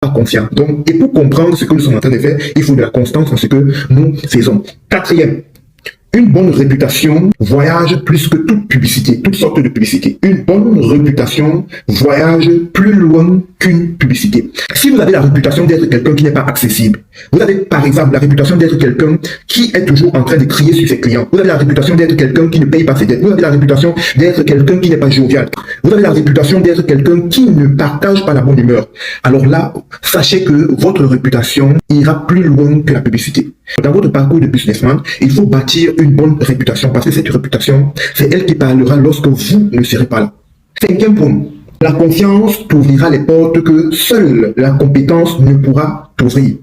pas confiant. Donc, et pour comprendre ce que nous sommes en train de faire, il faut de la constance dans ce que nous faisons. Quatrième, une bonne réputation voyage plus que toute publicité, toutes sortes de publicité. Une bonne réputation voyage plus loin qu'une publicité. Si vous avez la réputation d'être quelqu'un qui n'est pas accessible, vous avez par exemple la réputation d'être quelqu'un qui est toujours en train de crier sur ses clients, vous avez la réputation d'être quelqu'un qui ne paye pas ses dettes, vous avez la réputation d'être quelqu'un qui n'est pas jovial, vous avez la réputation d'être quelqu'un qui ne partage pas la bonne humeur, alors là, sachez que votre réputation ira plus loin que la publicité. Dans votre parcours de businessman, il faut bâtir une bonne réputation parce que cette réputation, c'est elle qui parlera lorsque vous ne serez pas là. Cinquième point, la confiance t'ouvrira les portes que seule la compétence ne pourra t'ouvrir.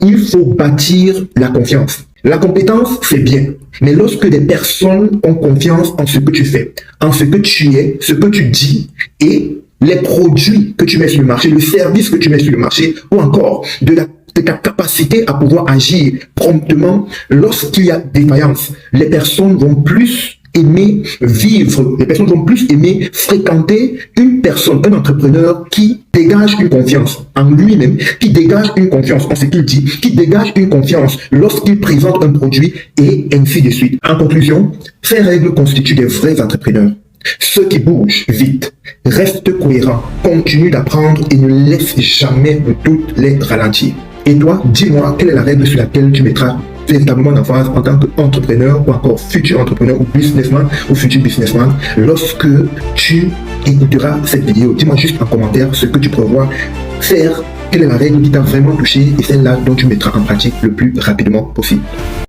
Il faut bâtir la confiance. La compétence, c'est bien, mais lorsque des personnes ont confiance en ce que tu fais, en ce que tu es, ce que tu dis et les produits que tu mets sur le marché, le service que tu mets sur le marché ou encore de ta capacité à pouvoir agir promptement lorsqu'il y a défaillance, les personnes vont plus aimer vivre, les personnes vont plus aimer fréquenter une personne, un entrepreneur qui dégage une confiance en lui-même, qui dégage une confiance en ce qu'il dit, qui dégage une confiance lorsqu'il présente un produit et ainsi de suite. En conclusion, ces règles constituent des vrais entrepreneurs. Ceux qui bougent vite, restent cohérents, continuent d'apprendre et ne laissent jamais le doute les ralentir. Et toi, dis-moi quelle est la règle sur laquelle tu mettras véritablement d'emphase en tant qu'entrepreneur ou encore futur entrepreneur ou businessman ou futur businessman lorsque tu écouteras cette vidéo. Dis-moi juste en commentaire ce que tu prévois faire, quelle est la règle qui t'a vraiment touché et celle-là dont tu mettras en pratique le plus rapidement possible.